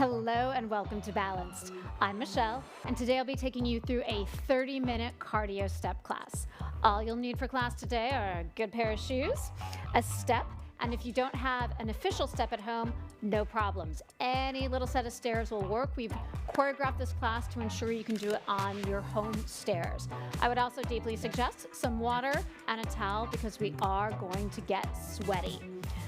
Hello and welcome to Balanced. I'm Michelle, and today I'll be taking you through a 30-minute cardio step class. All you'll need for class today are a good pair of shoes, a step, and if you don't have an official step at home, no problems. Any little set of stairs will work. We've choreographed this class to ensure you can do it on your home stairs. I would also deeply suggest some water and a towel because we are going to get sweaty.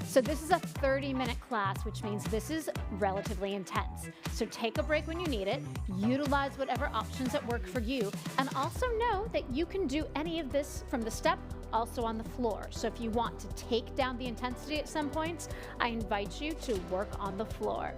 So this is a 30-minute class, which means this is relatively intense. So take a break when you need it, utilize whatever options that work for you, and also know that you can do any of this from the step also on the floor. So if you want to take down the intensity at some points, I invite you to work on the floor.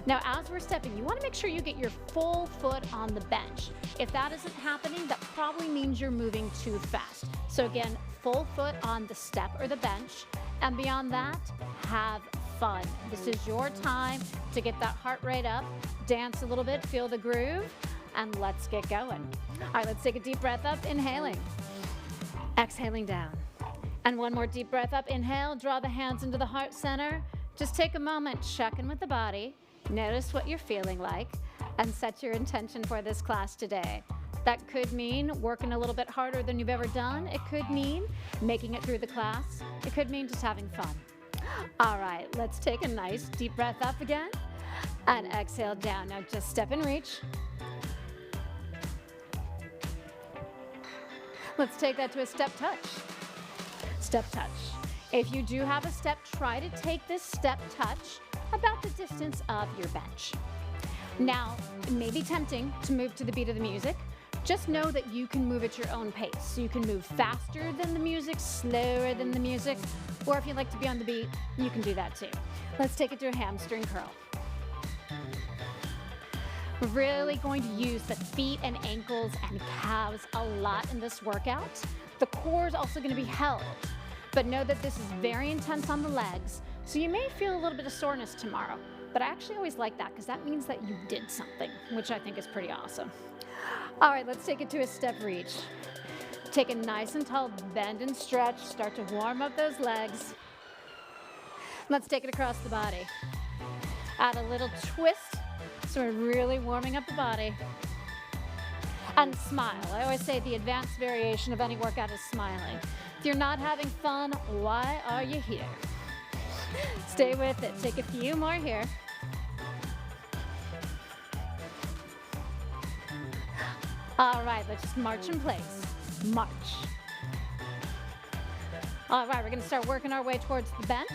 Now, as we're stepping, you want to make sure you get your full foot on the bench. If that isn't happening, that probably means you're moving too fast. So again, full foot on the step or the bench. And beyond that, have fun. This is your time to get that heart rate up, dance a little bit, feel the groove, and let's get going. All right, let's take a deep breath up, inhaling. Exhaling down. And one more deep breath up, inhale, draw the hands into the heart center. Just take a moment, check in with the body, notice what you're feeling like, and set your intention for this class today. That could mean working a little bit harder than you've ever done. It could mean making it through the class. It could mean just having fun. All right, let's take a nice deep breath up again and exhale down. Now just step and reach. Let's take that to a step touch. Step touch. If you do have a step, try to take this step touch about the distance of your bench. Now, it may be tempting to move to the beat of the music. Just know that you can move at your own pace. So you can move faster than the music, slower than the music, or if you like to be on the beat, you can do that too. Let's take it to a hamstring curl. We're really going to use the feet and ankles and calves a lot in this workout. The core is also going to be held, but know that this is very intense on the legs, so you may feel a little bit of soreness tomorrow. But I actually always like that because that means that you did something, which I think is pretty awesome. All right, let's take it to a step reach. Take a nice and tall bend and stretch. Start to warm up those legs. Let's take it across the body. Add a little twist, so we're really warming up the body. And smile. I always say the advanced variation of any workout is smiling. If you're not having fun, why are you here? Stay with it. Take a few more here. All right, let's just march in place. March. All right, we're going to start working our way towards the bench.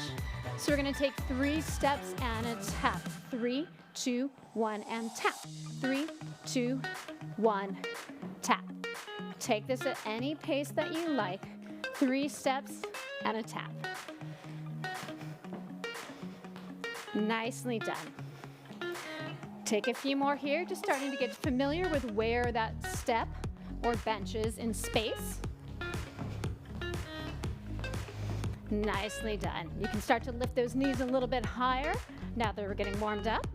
So we're going to take 3 steps and a tap. 3, 2, 1, and tap. 3, 2, 1, tap. Take this at any pace that you like. 3 steps and a tap. Nicely done. Take a few more here, just starting to get familiar with where that step or bench is in space. Nicely done. You can start to lift those knees a little bit higher now that we're getting warmed up.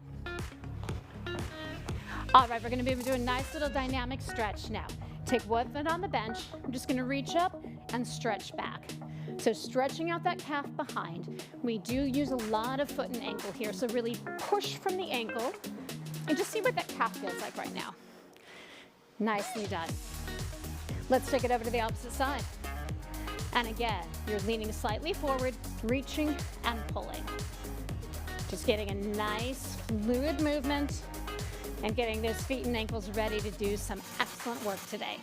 All right, we're going to be doing a nice little dynamic stretch now. Take one foot on the bench. I'm just going to reach up and stretch back. So stretching out that calf behind. We do use a lot of foot and ankle here, so really push from the ankle and just see what that calf feels like right now. Nicely done. Let's take it over to the opposite side. And again, you're leaning slightly forward, reaching and pulling. Just getting a nice fluid movement and getting those feet and ankles ready to do some excellent work today.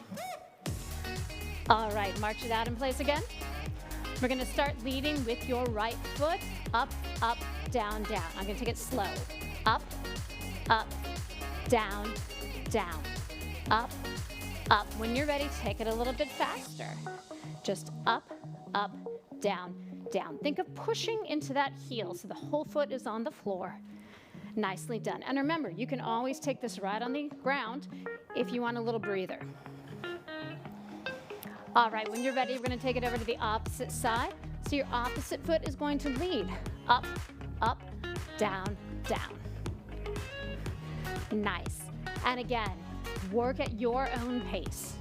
All right, march it out in place again. We're going to start leading with your right foot, up, up, down, down. I'm going to take it slow. Up, up, down, down. Up, up. When you're ready, take it a little bit faster. Just up, up, down, down. Think of pushing into that heel so the whole foot is on the floor. Nicely done. And remember, you can always take this right on the ground if you want a little breather. All right, when you're ready, we're going to take it over to the opposite side. So your opposite foot is going to lead. Up, up, down, down. Nice. And again, work at your own pace.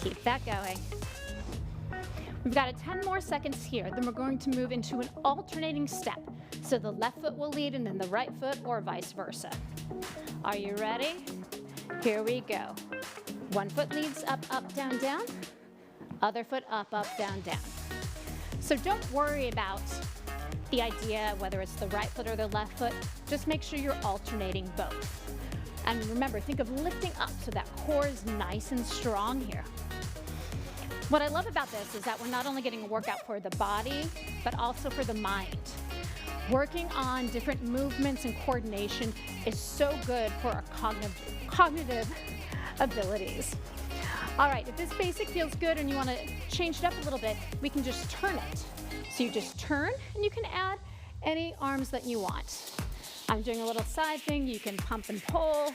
Keep that going. We've got 10 more seconds here. Then we're going to move into an alternating step. So the left foot will lead and then the right foot, or vice versa. Are you ready? Here we go. One foot leads up, up, down, down. Other foot up, up, down, down. So don't worry about the idea whether it's the right foot or the left foot. Just make sure you're alternating both. And remember, think of lifting up so that core is nice and strong here. What I love about this is that we're not only getting a workout for the body, but also for the mind. Working on different movements and coordination is so good for our cognitive abilities. All right, if this basic feels good and you want to change it up a little bit, we can just turn it. So you just turn and you can add any arms that you want. I'm doing a little side thing. You can pump and pull.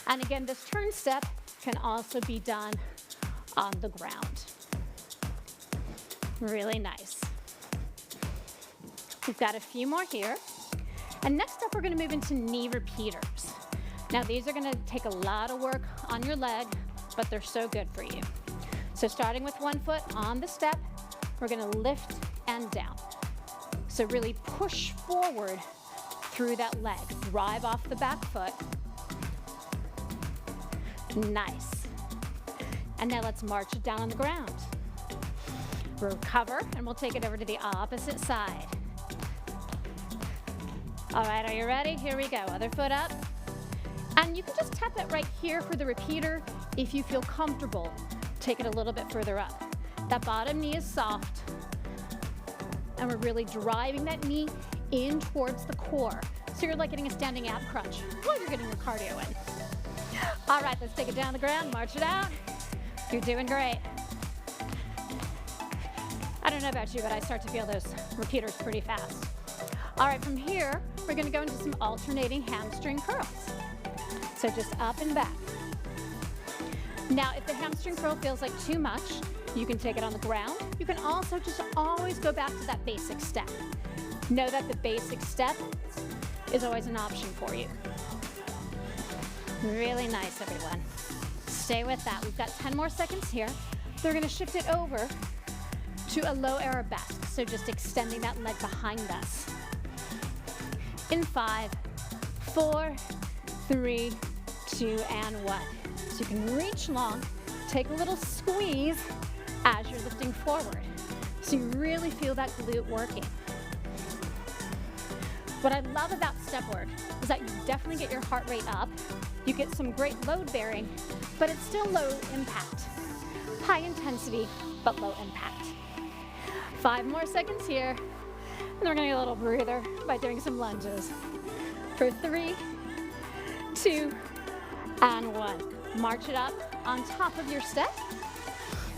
And again, this turn step can also be done on the ground. Really nice. We've got a few more here. And next up, we're going to move into knee repeaters. Now, these are going to take a lot of work on your leg, but they're so good for you. So starting with one foot on the step, we're going to lift and down. So really push forward through that leg. Drive off the back foot. Nice. And now let's march it down on the ground. Recover, and we'll take it over to the opposite side. All right, are you ready? Here we go. Other foot up. And you can just tap that right here for the repeater if you feel comfortable. Take it a little bit further up. That bottom knee is soft. And we're really driving that knee in towards the core. So you're like getting a standing ab crunch while you're getting your cardio in. All right, let's take it down the ground, march it out. You're doing great. I don't know about you, but I start to feel those repeaters pretty fast. All right, from here, we're gonna go into some alternating hamstring curls. So just up and back. Now, if the hamstring curl feels like too much, you can take it on the ground. You can also just always go back to that basic step. Know that the basic step is always an option for you. Really nice, everyone. Stay with that. We've got 10 more seconds here. We're gonna shift it over to a low aerobic. So just extending that leg behind us. In 5, 4, 3, 2, and 1. So you can reach long, take a little squeeze as you're lifting forward. So you really feel that glute working. What I love about step work is that you definitely get your heart rate up. You get some great load bearing, but it's still low impact. High intensity, but low impact. 5 more seconds here. And then we're gonna get a little breather by doing some lunges. For 3, 2, and 1. March it up on top of your step.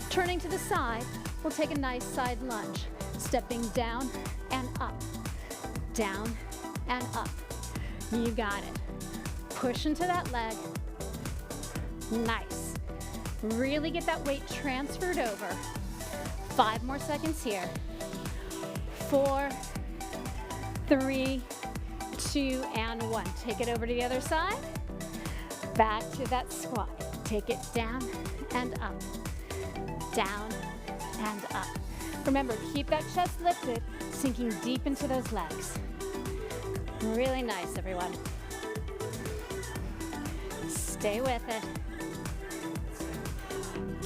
Turning to the side, we'll take a nice side lunge. Stepping down and up. Down and up. You got it. Push into that leg. Nice. Really get that weight transferred over. 5 more seconds here. 4, 3, 2, and 1. Take it over to the other side. Back to that squat. Take it down and up. Down and up. Remember, keep that chest lifted, sinking deep into those legs. Really nice, everyone. Stay with it.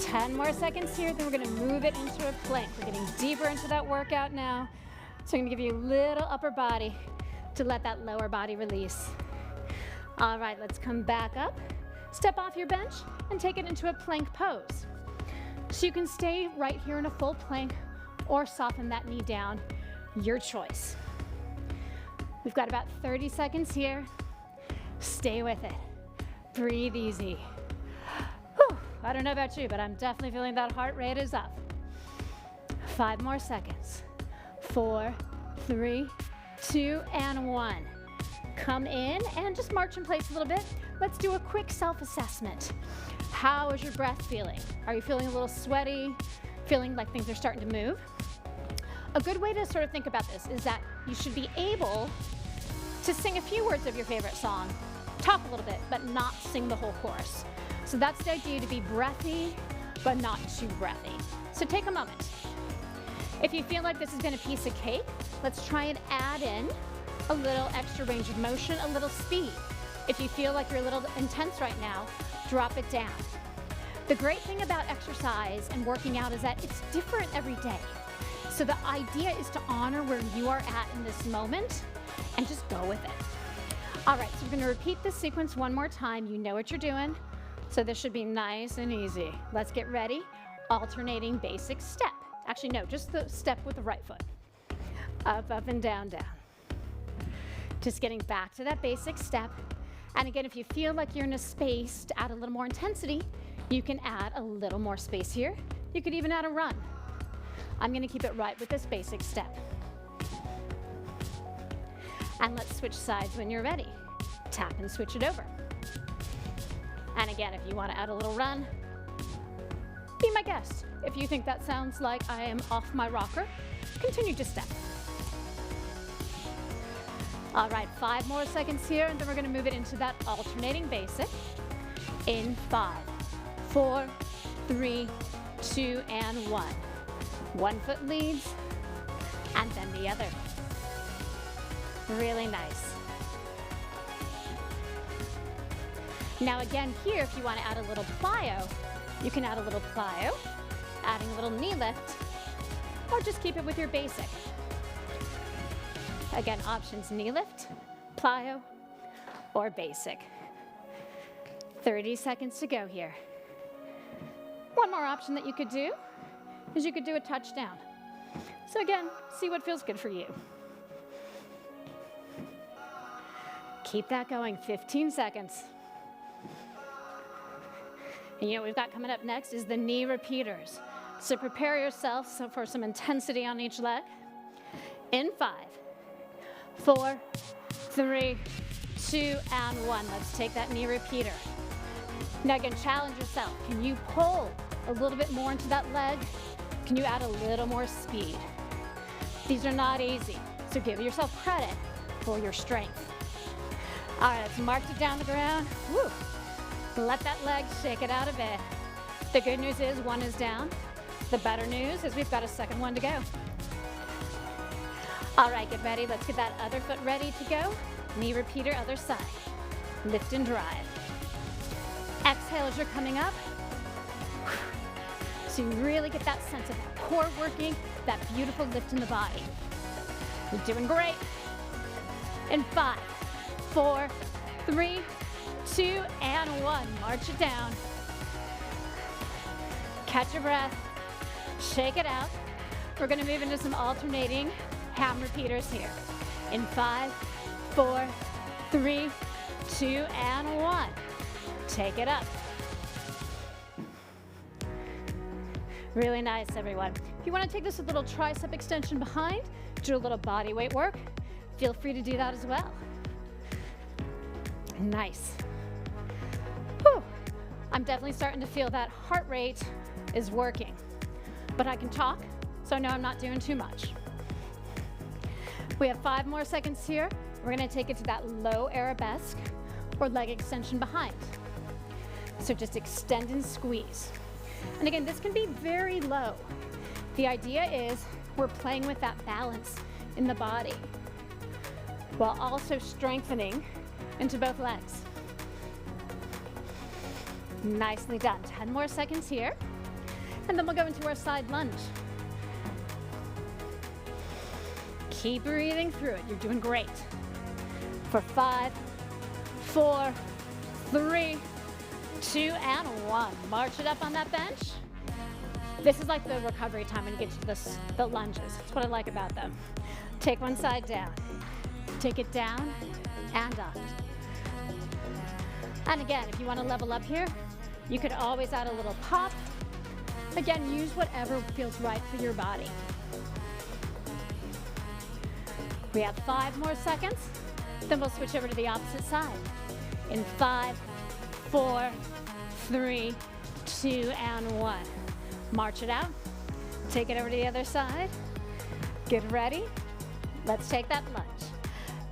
10 more seconds here, then we're gonna move it into a plank. We're getting deeper into that workout now. So I'm gonna give you a little upper body to let that lower body release. All right, let's come back up. Step off your bench and take it into a plank pose. So you can stay right here in a full plank or soften that knee down, your choice. We've got about 30 seconds here. Stay with it. Breathe easy. Whew. I don't know about you, but I'm definitely feeling that heart rate is up. 5 more seconds. 4, 3, 2, and 1. Come in and just march in place a little bit. Let's do a quick self-assessment. How is your breath feeling? Are you feeling a little sweaty? Feeling like things are starting to move? A good way to sort of think about this is that you should be able to sing a few words of your favorite song, talk a little bit, but not sing the whole chorus. So that's the idea, to be breathy, but not too breathy. So take a moment. If you feel like this has been a piece of cake, let's try and add in a little extra range of motion, a little speed. If you feel like you're a little intense right now, drop it down. The great thing about exercise and working out is that it's different every day. So the idea is to honor where you are at in this moment and just go with it. All right, so we're going to repeat this sequence one more time. You know what you're doing, so this should be nice and easy. Let's get ready. Alternating basic step. Actually, no, just the step with the right foot. Up, up, and down, down. Just getting back to that basic step. And again, if you feel like you're in a space to add a little more intensity, you can add a little more space here. You could even add a run. I'm going to keep it right with this basic step. And let's switch sides when you're ready. Tap and switch it over. And again, if you want to add a little run, be my guest. If you think that sounds like I am off my rocker, continue to step. All right, 5 more seconds here, and then we're going to move it into that alternating basic. In 5, 4, 3, 2, and 1. One foot leads, and then the other. Really nice. Now again here, if you want to add a little plyo, you can add a little plyo, adding a little knee lift, or just keep it with your basic. Again, options: knee lift, plyo, or basic. 30 seconds to go here. One more option that you could do is you could do a touchdown. So again, see what feels good for you. Keep that going, 15 seconds. And what we've got coming up next is the knee repeaters. So prepare yourself for some intensity on each leg. In 5, 4, 3, 2, and 1. Let's take that knee repeater. Now again, challenge yourself. Can you pull a little bit more into that leg? Can you add a little more speed? These are not easy, so give yourself credit for your strength. All right, let's march it down the ground. Woo. Let that leg shake it out a bit. The good news is one is down. The better news is we've got a second one to go. All right, get ready. Let's get that other foot ready to go. Knee repeater, other side. Lift and drive. Exhale as you're coming up. So you really get that sense of that core working, that beautiful lift in the body. You're doing great. In 5, 4, 3, 2, and 1. March it down. Catch your breath. Shake it out. We're going to move into some alternating ham repeaters here. In 5, 4, 3, 2, and 1. Take it up. Really nice, everyone. If you want to take this a little tricep extension behind, do a little body weight work, feel free to do that as well. Nice. Whew. I'm definitely starting to feel that heart rate is working, but I can talk, so I know I'm not doing too much. We have 5 more seconds here. We're going to take it to that low arabesque or leg extension behind. So just extend and squeeze. And again, this can be very low. The idea is we're playing with that balance in the body while also strengthening into both legs. Nicely done. 10 more seconds here. And then we'll go into our side lunge. Keep breathing through it. You're doing great. For 5, 4, 3, 2, and 1. March it up on that bench. This is like the recovery time when you get to the lunges. That's what I like about them. Take one side down. Take it down and up. And again, if you want to level up here, you could always add a little pop. Again, use whatever feels right for your body. We have 5 more seconds. Then we'll switch over to the opposite side. In 5, 4, 3, 2, and 1. March it out. Take it over to the other side. Get ready. Let's take that lunge.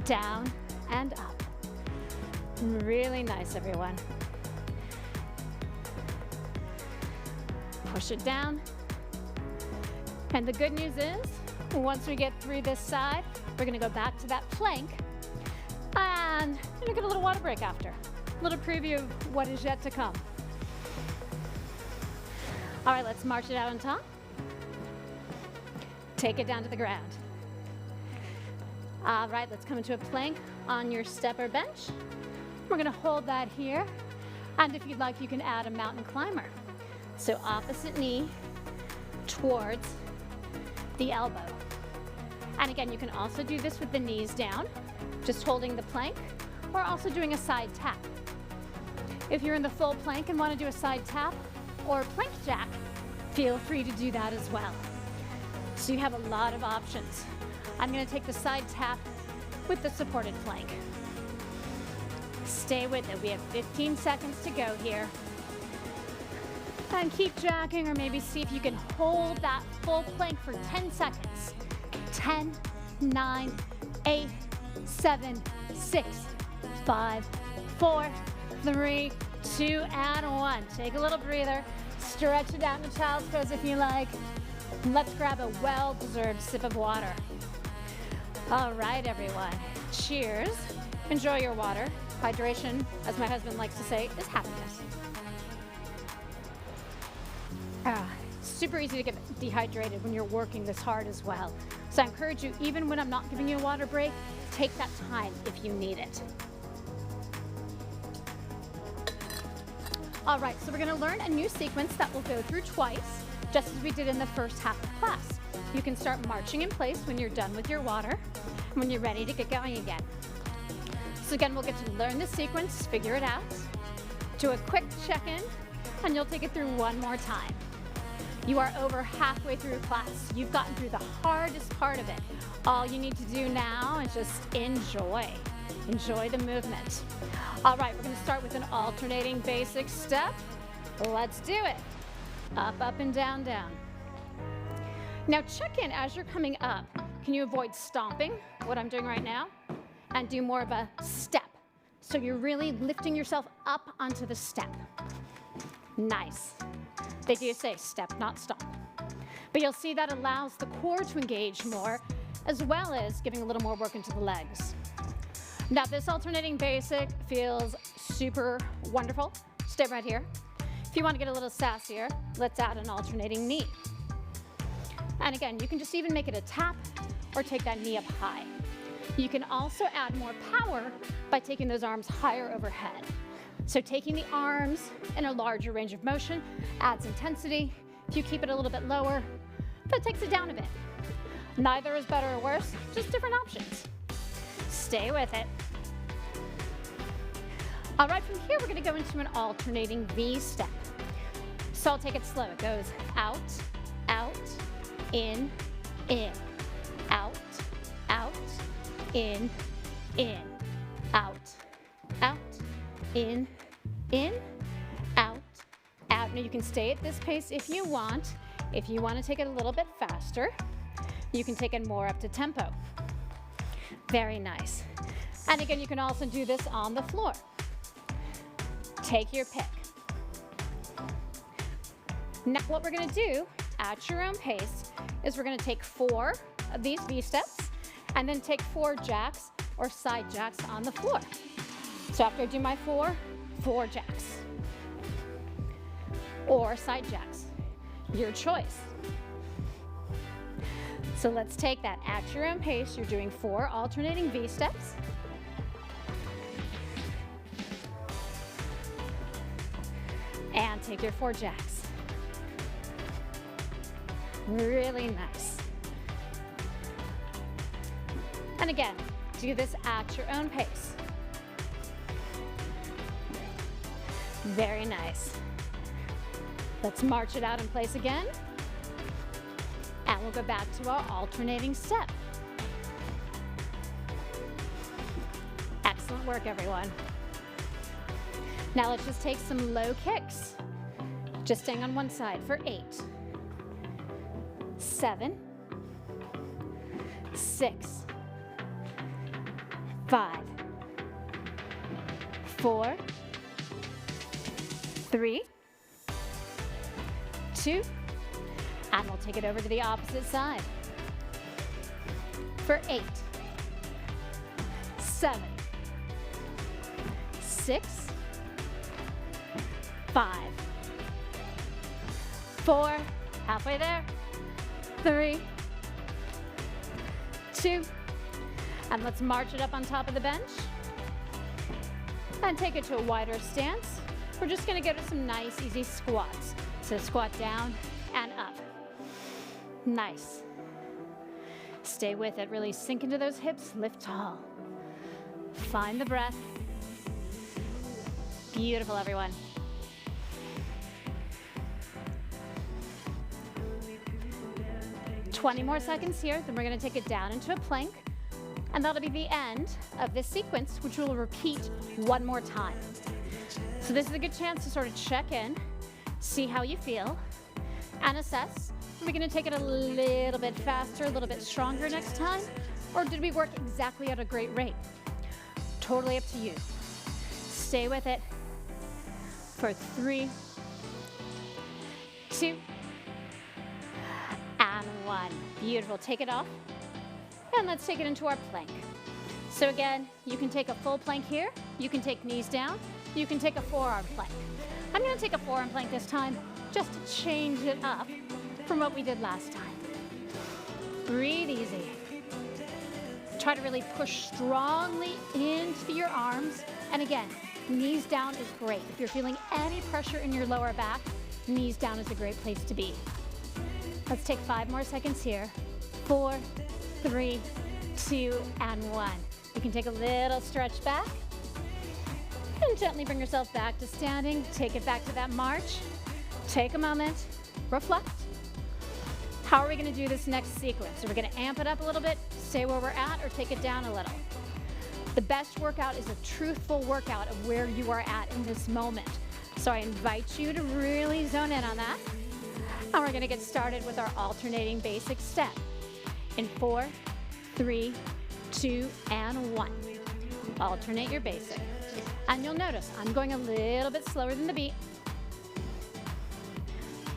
Down and up. Really nice, everyone. Push it down. And the good news is, once we get through this side, we're gonna go back to that plank and we're gonna get a little water break after. A little preview of what is yet to come. All right, let's march it out on top. Take it down to the ground. All right, let's come into a plank on your step or bench. We're gonna hold that here. And if you'd like, you can add a mountain climber. So opposite knee towards the elbow. And again, you can also do this with the knees down, just holding the plank, or also doing a side tap. If you're in the full plank and want to do a side tap or plank jack, feel free to do that as well. So you have a lot of options. I'm going to take the side tap with the supported plank. Stay with it. We have 15 seconds to go here. And keep jacking, or maybe see if you can hold that full plank for 10 seconds. 10, 9, 8, 7, 6, 5, 4, 3, 2, and 1. Take a little breather. Stretch it out in the child's pose if you like. Let's grab a well-deserved sip of water. All right, everyone. Cheers. Enjoy your water. Hydration, as my husband likes to say, is happiness. Super easy to get dehydrated when you're working this hard as well. So I encourage you, even when I'm not giving you a water break, take that time if you need it. All right, so we're gonna learn a new sequence that we'll go through twice, just as we did in the first half of class. You can start marching in place when you're done with your water, when you're ready to get going again. So again, we'll get to learn the sequence, figure it out, do a quick check-in, and you'll take it through one more time. You are over halfway through class. You've gotten through the hardest part of it. All you need to do now is just enjoy. Enjoy the movement. All right, we're gonna start with an alternating basic step. Let's do it. Up, up, and down, down. Now check in as you're coming up. Can you avoid stomping, what I'm doing right now, and do more of a step? So you're really lifting yourself up onto the step. Nice. They do say step, not stomp. But you'll see that allows the core to engage more, as well as giving a little more work into the legs. Now this alternating basic feels super wonderful. Stay right here. If you want to get a little sassier, let's add an alternating knee. And again, you can just even make it a tap or take that knee up high. You can also add more power by taking those arms higher overhead. So taking the arms in a larger range of motion adds intensity. If you keep it a little bit lower, that takes it down a bit. Neither is better or worse, just different options. Stay with it. All right, from here, we're gonna go into an alternating V step. So I'll take it slow. It goes out, out, in, out, out, in, out, out, in, out, out. Now you can stay at this pace if you want. If you want to take it a little bit faster, you can take it more up to tempo. Very nice. And again, you can also do this on the floor. Take your pick. Now what we're going to do at your own pace is we're going to take 4 of these V steps and then take 4 jacks or side jacks on the floor. So after I do my 4 jacks or side jacks, your choice. So let's take that at your own pace. You're doing 4 alternating V steps. And take your 4 jacks. Really nice. And again, do this at your own pace. Very nice. Let's march it out in place again. And we'll go back to our alternating step. Excellent work, everyone. Now let's just take some low kicks. Just staying on one side for 8, 7, 6, 5, 4, 3, 2, And we'll take it over to the opposite side. For 8, 7, 6, 5, 4, halfway there, 3, 2, and let's march it up on top of the bench. And take it to a wider stance. We're just gonna go to some nice, easy squats. So squat down and up. Nice. Stay with it, really sink into those hips, lift tall. Find the breath. Beautiful, everyone. "20 more seconds here, then we're gonna take it down into a plank, and that'll be the end of this sequence, which we'll repeat one more time. So this is a good chance to sort of check in, see how you feel, and assess. Are we gonna take it a little bit faster, a little bit stronger next time, or did we work exactly at a great rate? Totally up to you. Stay with it for 3, 2, and 1. Beautiful. Take it off, and let's take it into our plank. So again, you can take a full plank here, you can take knees down, you can take a forearm plank. I'm gonna take a forearm plank this time, just to change it up from what we did last time. Breathe easy. Try to really push strongly into your arms. And again, knees down is great. If you're feeling any pressure in your lower back, knees down is a great place to be. Let's take 5 more seconds here. 4, 3, 2, and 1. You can take a little stretch back and gently bring yourself back to standing. Take it back to that march. Take a moment, reflect. How are we gonna do this next sequence? Are we gonna amp it up a little bit, stay where we're at, or take it down a little? The best workout is a truthful workout of where you are at in this moment. So I invite you to really zone in on that. And we're gonna get started with our alternating basic step. In 4, 3, 2, and 1. Alternate your basic. And you'll notice I'm going a little bit slower than the beat.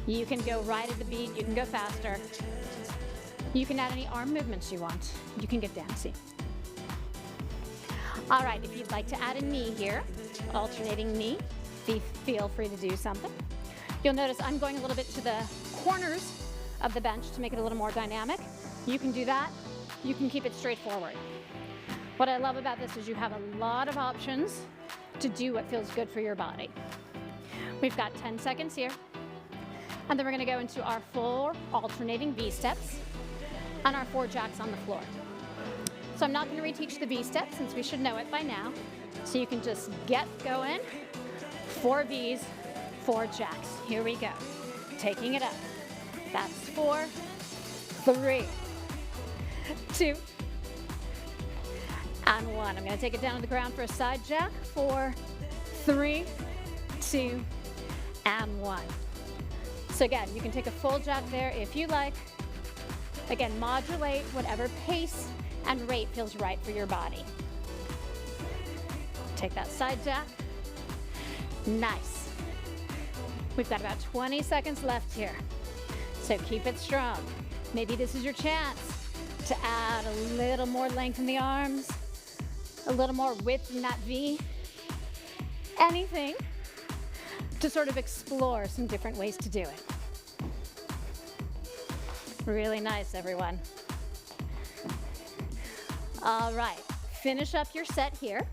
You can go right at the beat, you can go faster. You can add any arm movements you want. You can get dancey. All right, if you'd like to add a knee here, alternating knee, feel free to do something. You'll notice I'm going a little bit to the corners of the bench to make it a little more dynamic. You can do that. You can keep it straightforward. What I love about this is you have a lot of options to do what feels good for your body. We've got 10 seconds here. And then we're gonna go into our 4 alternating V steps and our 4 jacks on the floor. So I'm not gonna reteach the V step since we should know it by now. So you can just get going. 4 Vs, 4 jacks. Here we go. Taking it up. That's 4, 3, 2, and 1. I'm gonna take it down to the ground for a side jack. 4, 3, 2, and 1. So again, you can take a full jack there if you like. Again, modulate whatever pace and rate feels right for your body. Take that side jack. Nice. We've got about 20 seconds left here. So keep it strong. Maybe this is your chance to add a little more length in the arms, a little more width in that V. Anything to sort of explore some different ways to do it. Really nice, everyone. All right, finish up your set here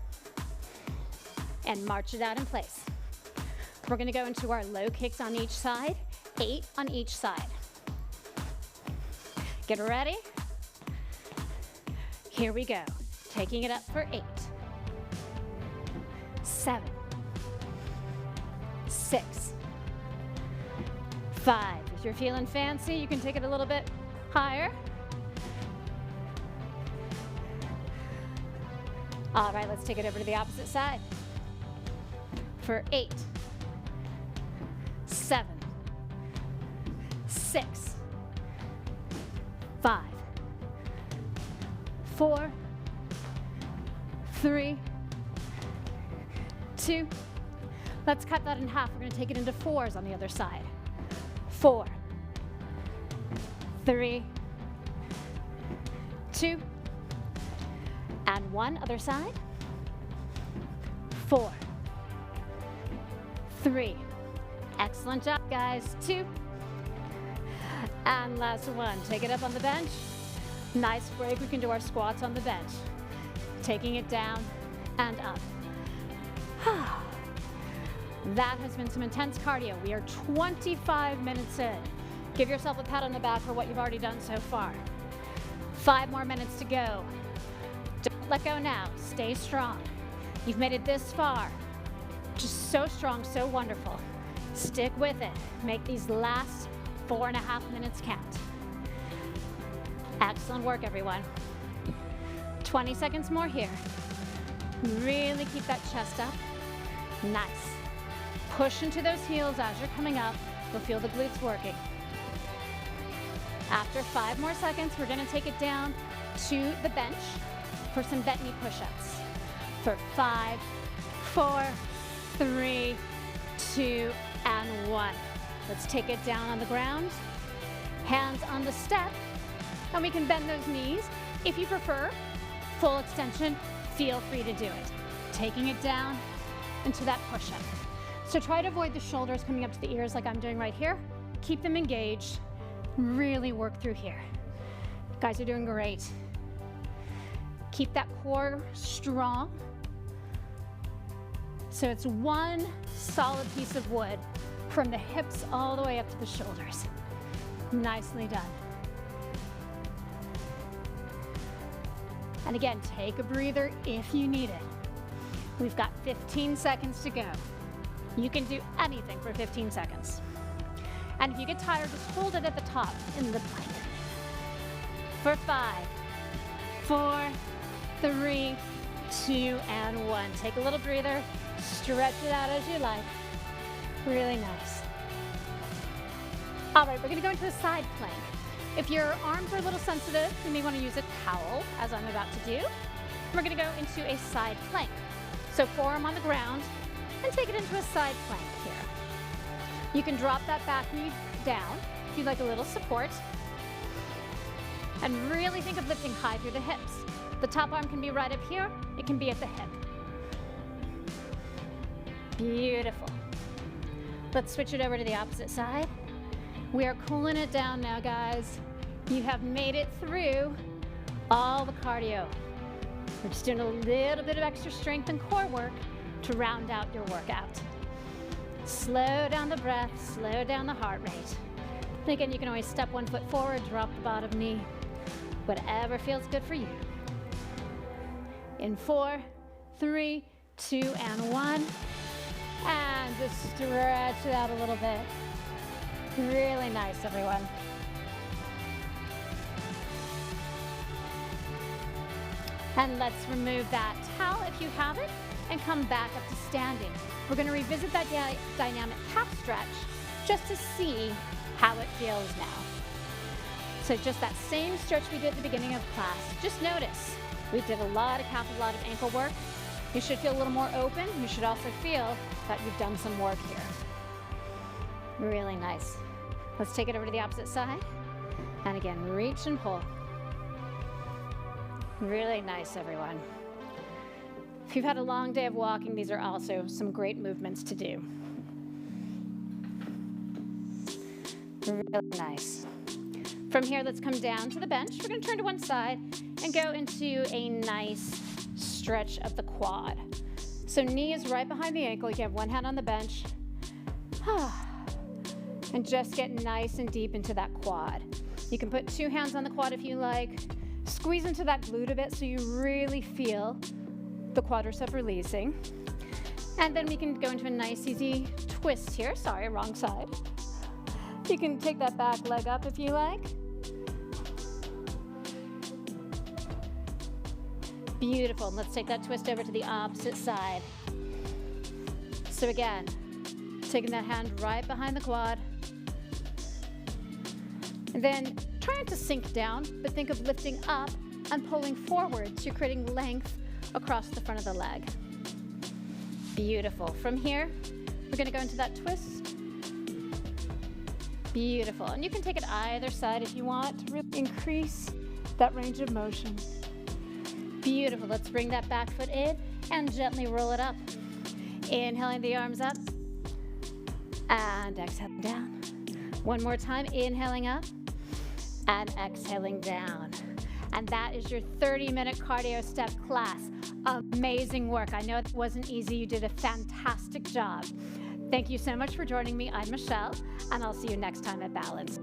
and march it out in place. We're gonna go into our low kicks on each side, 8 on each side. Get ready. Here we go. Taking it up for 8, 7, 6, 5. If you're feeling fancy, you can take it a little bit higher. All right, let's take it over to the opposite side. For 8, 7, 6, 5, 4, 3, 2. Let's cut that in half. We're going to take it into 4s on the other side. 4, 3, 2, and 1. Other side. 4, 3. Excellent job, guys. 2. And last one. Take it up on the bench. Nice break. We can do our squats on the bench. Taking it down and up. That has been some intense cardio. We are 25 minutes in. Give yourself a pat on the back for what you've already done so far. 5 more minutes to go. Don't let go now. Stay strong. You've made it this far. Just so strong, so wonderful. Stick with it. Make these last 4.5 minutes count. Excellent work, everyone. 20 seconds more here. Really keep that chest up. Nice. Push into those heels as you're coming up. You'll feel the glutes working. After 5 more seconds, we're going to take it down to the bench for some bent knee push-ups. For 5, 4, 3, 2, and 1. Let's take it down on the ground. Hands on the step. And we can bend those knees. If you prefer full extension, feel free to do it. Taking it down into that push-up. So try to avoid the shoulders coming up to the ears like I'm doing right here. Keep them engaged. Really work through here. You guys are doing great. Keep that core strong. So it's one solid piece of wood from the hips all the way up to the shoulders. Nicely done. And again, take a breather if you need it. We've got 15 seconds to go. You can do anything for 15 seconds. And if you get tired, just hold it at the top in the plank. For 5, 4, 3, 2, and 1. Take a little breather. Stretch it out as you like. Really nice. All right, we're going to go into a side plank. If your arms are a little sensitive, you may want to use a towel, as I'm about to do. We're going to go into a side plank. So forearm on the ground, and take it into a side plank here. You can drop that back knee down if you'd like a little support. And really think of lifting high through the hips. The top arm can be right up here. It can be at the hip. Beautiful. Let's switch it over to the opposite side. We are cooling it down now, guys. You have made it through all the cardio. We're just doing a little bit of extra strength and core work to round out your workout. Slow down the breath, slow down the heart rate. And again, you can always step 1 foot forward, drop the bottom knee, whatever feels good for you. In 4, 3, 2, and 1. And just stretch it out a little bit. Really nice, everyone. And let's remove that towel if you have it and come back up to standing. We're going to revisit that dynamic calf stretch just to see how it feels now. So just that same stretch we did at the beginning of class. Just notice we did a lot of calf, a lot of ankle work. You should feel a little more open. You should also feel that you've done some work here. Really nice. Let's take it over to the opposite side. And again, reach and pull. Really nice, everyone. If you've had a long day of walking, these are also some great movements to do. Really nice. From here, let's come down to the bench. We're going to turn to one side and go into a nice stretch of the quad. So knee is right behind the ankle. You have one hand on the bench. And just get nice and deep into that quad. You can put 2 hands on the quad if you like. Squeeze into that glute a bit so you really feel the quadricep releasing. And then we can go into a nice easy twist here. Sorry, wrong side. You can take that back leg up if you like. Beautiful. Let's take that twist over to the opposite side. So again, taking that hand right behind the quad. And then trying to sink down, but think of lifting up and pulling forward. So you're creating length across the front of the leg. Beautiful. From here, we're going to go into that twist. Beautiful. And you can take it either side if you want to really increase that range of motion. Beautiful. Let's bring that back foot in and gently roll it up. Inhaling the arms up and exhaling down. One more time, inhaling up and exhaling down. And that is your 30-minute cardio step class. Amazing work. I know it wasn't easy. You did a fantastic job. Thank you so much for joining me. I'm Michelle, and I'll see you next time at Balanced.